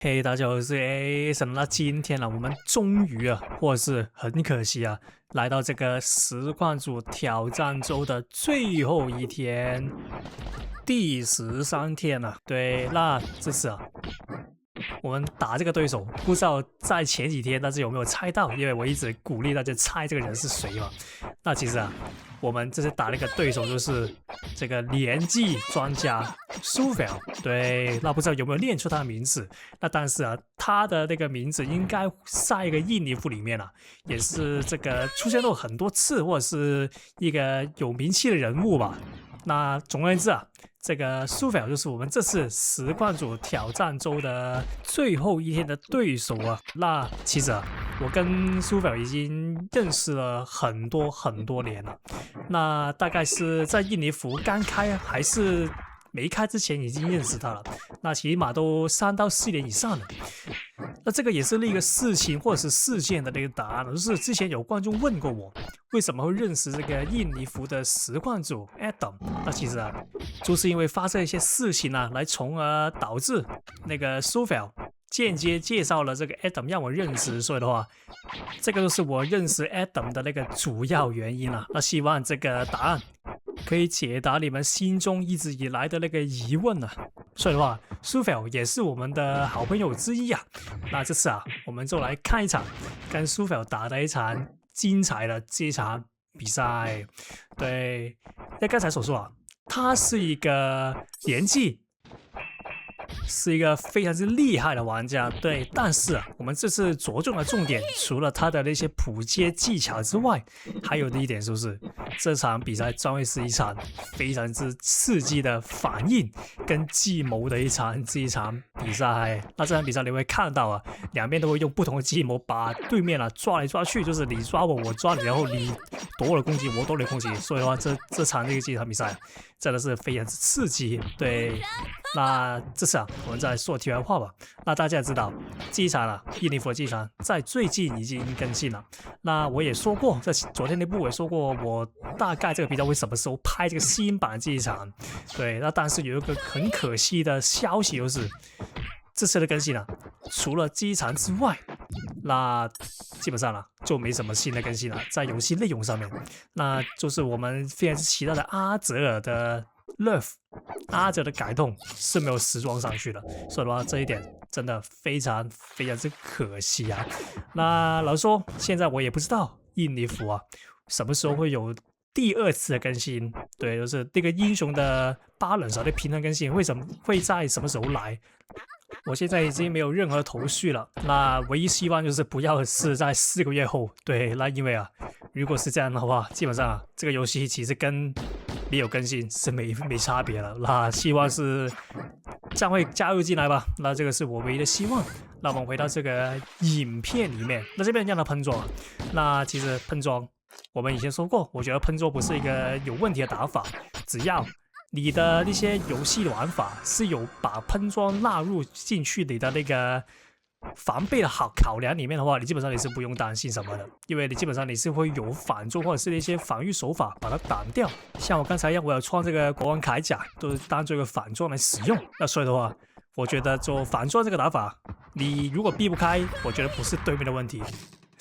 嘿，大家好，我是 Ason。那今天我们終於或者是很可惜來到這個實況主挑戰週的最後一天，第13天了。對，那這次我們打這個對手，不知道在前幾天大家有沒有猜到？因為我一直鼓勵大家猜這個人是誰嘛。那其實我們這次打那個對手就是這個連擊專家蘇菲爾。對，那不知道有沒有念出他的名字？那但是他的那個名字應該在一個印尼服裡面也是這個出現過很多次，或者是一個有名氣的人物吧。那總而言之這個蘇菲爾就是我們這次實況主挑戰週的最後一天的對手那其實我跟蘇菲爾已經認識了很多年了。那大概是在印尼服剛開還是沒開之前已經認識他了，那起碼都3到4年以上了。那這個也是那個事情或者是事件的那個答案，就是之前有觀眾問過我為什麼會認識這個印尼服的實況主 Adam。那其實就是因為發生一些事情來從而導致那個蘇菲爾間接介紹了這個 Adam 讓我認識，所以的話這個就是我認識 Adam 的那個主要原因了。那希望這個答案可以解答你們心中一直以來的那個疑問所以的話，蘇菲爾也是我們的好朋友之一那這次我們就來看一場跟蘇菲爾打的一場精彩的這場比賽。對，那剛才所說他是一個連擊，是一個非常之厲害的玩家。對，但是我們這次着重的重點，除了他的那些普接技巧之外，還有的一點就是這場比賽將會是一場非常之刺激的反應跟計謀的一場比賽。那這場比賽你會看到兩邊都會用不同的計謀把對面抓來抓去，就是你抓我，我抓你，然後你奪我的攻擊，我奪你的攻擊。所以的話，這場比賽真的是非常之刺激。對，那這次我們再說題外話吧。那大家也知道，這一場印尼服的這一場在最近已經更新了。那我也說過，在昨天那部我也說過，我大概這個比賽會什麼時候拍這個新版這一場。對，那但是有一個很可惜的消息，就是這次的更新除了這一場之外，那基本上就沒什麼新的更新了，在遊戲內容上面，那就是我們非常期待的阿澤爾的 Nerf， 阿澤的改動是沒有時裝上去的，所以的話這一點真的非常之可惜那老實說，現在我也不知道印尼服什麼時候會有第2次的更新。對，就是這個英雄的balance的平衡更新會在什麼時候來，我現在已經沒有任何頭緒了。那唯一希望就是不要是在4個月後。對，那因為如果是這樣的話，基本上這個遊戲其實跟沒有更新是沒差別了。那希望是將會加入進來吧。那這個是我唯一的希望。那我們回到這個影片裡面，那這邊講到噴裝，那其實噴裝我們以前說過，我覺得噴裝不是一個有問題的打法，只要你的那些遊戲的玩法是有把噴裝納入進去你的那個防備的考量裡面的話，你基本上你是不用擔心什麼的，因為你基本上你是會有反裝或者是一些防禦手法把它擋掉。像我剛才一樣，我有穿這個國王鎧甲，都是當做一個反裝來使用。那所以的話，我覺得做反裝這個打法，你如果避不開，我覺得不是對面的問題，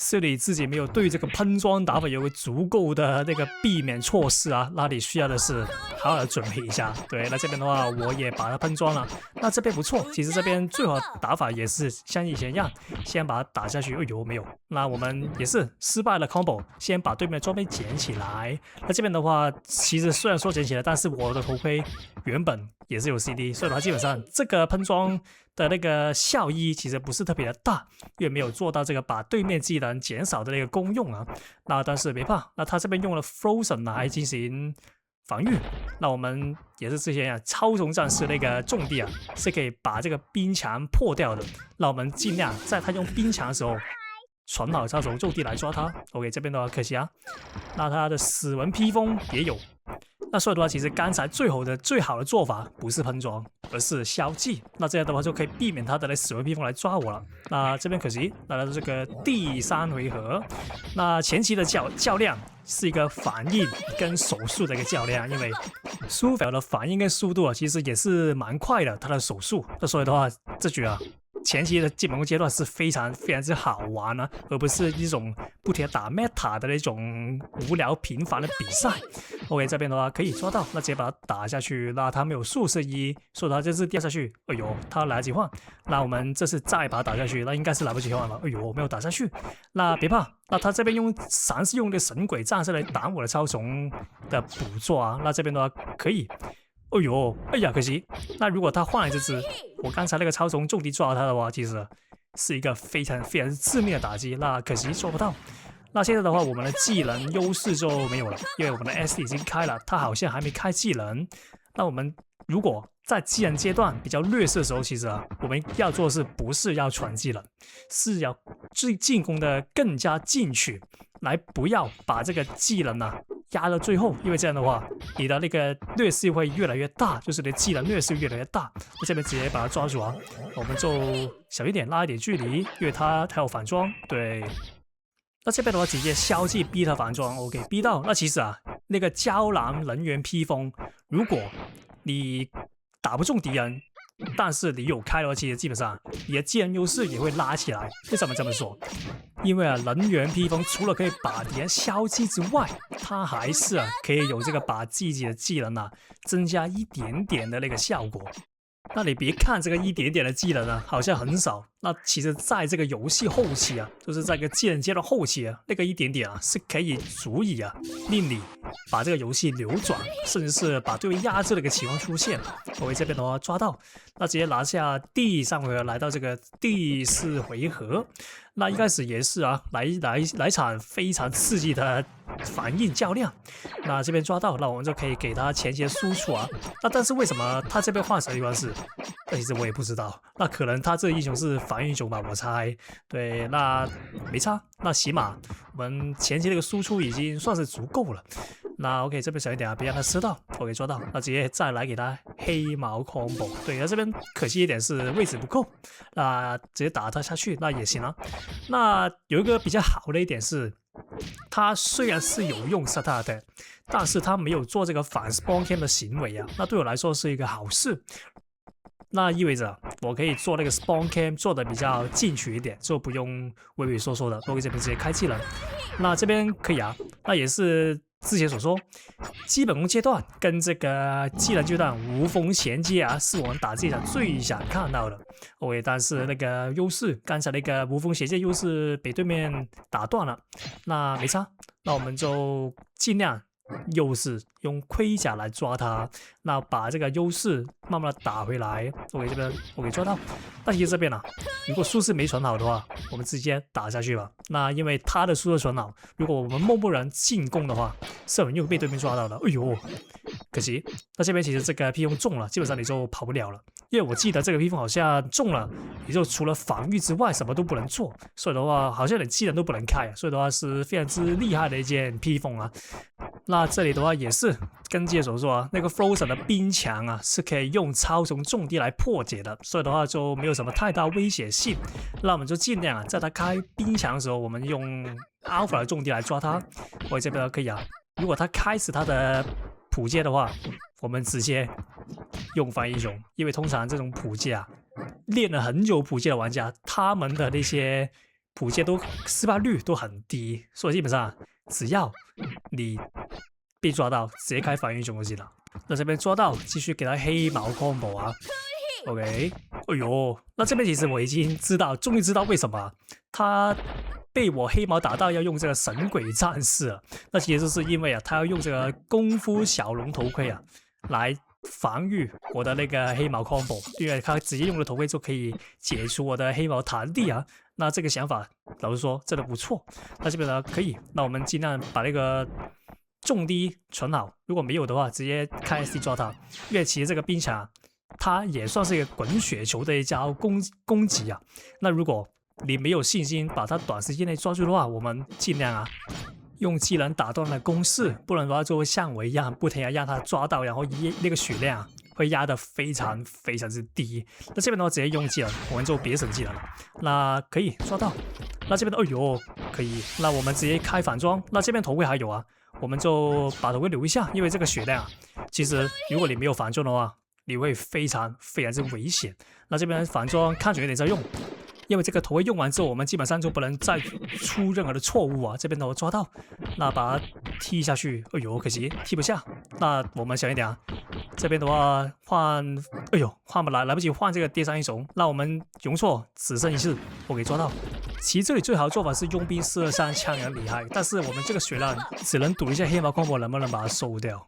是你自己沒有對這個噴裝打法有個足夠的那個避免措施那你需要的是好好的準備一下。對，那這邊的話我也把它噴裝了，那這邊不錯。其實這邊最好的打法也是像以前一樣，先把它打下去。有沒有？那我們也是失敗了 combo， 先把对面的裝備撿起來。那這邊的話，其實雖然說撿起來，但是我的頭盔原本也是有 CD， 所以它基本上這個噴裝的那個效益其實不是特別的大，因為沒有做到這個把對面技能減少的那個功用那但是別怕，那他這邊用了 Frozen 來進行防禦。那我們也是之前超重戰士那個重地是可以把這個冰牆破掉的。那我們盡量在他用冰牆的時候傳好招手重地來抓他。OK， 這邊的話可惜那他的死魂披風也有。那所以的話，其實剛才最好的做法不是噴裝，而是消技。那這樣的話就可以避免他的死魂披風來抓我了。那這邊可惜來到這個第3回合，那前期的較量是一個反應跟手速的一個較量，因為蘇菲爾的反應跟速度其實也是蠻快的，他的手速。那所以的話，這局前期的基本功階段是非常之好玩啊，而不是一種不停打 meta 的那種無聊平凡的比賽。OK， 這邊的話可以抓到，那直接把它打下去。那他沒有術是1，所以他這次掉下去。哎呦，他來得及換。那我們這次再把它打下去，那應該是來不及換了。哎呦，我沒有打下去。那別怕，那他這邊嘗試用這個神鬼戰士來擋我的超蟲的捕捉啊。那這邊的話可以。哎呦，哎呀，可惜。那如果他換了這隻，我剛才那個超蟲重地抓到他的話，其實是一個非常致命的打擊。那可惜做不到。那現在的話，我們的技能優勢就沒有了，因為我們的 SD 已經開了，他好像還沒開技能。那我們如果在技能階段比較劣勢的時候，其實我們要做的是不是要傳技能，是要進攻的更加進取，來不要把這個技能壓到最後，因為這樣的話，你的那個劣勢會越來越大，就是你的技能劣勢越來越大。那這邊直接把它抓住啊，我們就小一點拉一點距離，因為他有反裝，對。那這邊的話，直接消技逼他反裝 ，OK， 逼到。那其實那個膠囊能源披風，如果你打不中敵人，但是你有開的話，其實基本上你的技能優勢也會拉起來。為什麼這麼說？因為能源披風除了可以把敵人消擊之外，它還是可以有這個把自己的技能增加一點點的那個效果。那你別看這個一點點的技能好像很少，那其實在這個遊戲後期就是在一個技能階段後期那個一點點是可以足以令你把這個遊戲扭轉，甚至是把對面壓制的一個情況出現。我這邊的話抓到，那直接拿下第3回合，來到這個第4回合。那一開始也是來場非常刺激的反應較量。那這邊抓到，那我們就可以給他前期的輸出那但是為什麼他這邊換神力方式？那其實我也不知道。那可能他這個英雄是反英雄吧，我猜。對，那沒差。那起碼我們前期這個輸出已經算是足夠了。那 OK， 這邊小一點別讓他吃到。OK， 抓到，那直接再來給他黑毛 combo。對，那這邊可惜一點是位置不夠，那直接打他下去那也行那有一個比較好的一點是，他雖然是有用 Start， 但是他沒有做這個反 Spawn Camp 的行為那對我來說是一個好事。那意味着我可以做那個 Spawn Camp 做的比較進取一點，就不用畏畏縮縮的。我這邊直接開技能，那這邊可以那也是之前所說，基本功階段跟這個技能階段無縫銜接是我們打這一場最想看到的。OK， 但是那個優勢，剛才那個無縫銜接優勢被對面打斷了，那沒差，那我們就盡量又是用盔甲來抓他，那把這個優勢慢慢的打回來。OK， 這邊我給抓到。那其實這邊如果術士沒傳好的話，我們直接打下去吧。那因為他的術士傳好，如果我們默默然進攻的話，是很容易被对面抓到的。哎呦，可惜。那這邊其實這個披風中了，基本上你就跑不了了。因為我記得這個披風好像中了，你就除了防禦之外什麼都不能做，所以的話好像連技能都不能開所以的話是非常之厲害的一件披風那這裡的話也是跟之前所說那個 Frozen 的冰牆是可以用超重重地來破解的，所以的話就沒有什麼太大威脅性。那我們就盡量在他開冰牆的時候，我們用 Alpha 的重地來抓他。我這邊可以如果他開始他的普階的話，我們直接用反英雄，因為通常這種普階練了很久普階的玩家，他們的那些普階都失敗率都很低，所以基本上只要你被抓到，直接開反英雄就行了。那這邊抓到，繼續給他黑毛 combo OK， 哎呦，那這邊其實我已經知道，終於知道為什麼他被我黑毛打到要用這個神鬼戰士了。那其實就是因為他要用這個功夫小龍頭盔來防禦我的那個黑毛 combo， 因為他直接用了頭盔就可以解除我的黑毛彈地那這個想法老實說真的不錯。那這邊可以，那我們盡量把那個重低存好，如果沒有的話直接開 SD 抓他，因為其實這個冰牆它也算是一個滾雪球的一招攻擊那如果你沒有信心把它短時間內抓住的話，我們盡量用技能打斷了攻勢，不然的話就会像我一樣不停讓他抓到，然後那個血量會壓得非常之低。那這邊的話直接用技能，我們就別省技能了。那可以抓到，那這邊的哎呦可以，那我們直接開反裝。那這邊頭盔還有我們就把頭盔留一下，因為這個血量其實如果你沒有反裝的話，你會非常之危險。那這邊反裝看準一點再用，因為這個頭盔用完之後，我們基本上就不能再出任何的錯誤啊。這邊的我抓到，那把它踢下去，哎呦，可惜踢不下。那我們想一點啊，這邊的話換，哎呦，換不來不及換這個跌傷英雄，那我們容錯只剩一次，我給抓到。其實這裡最好的做法是傭兵423槍也很厲害，但是我們這個血量只能賭一下黑毛空波能不能把它收掉。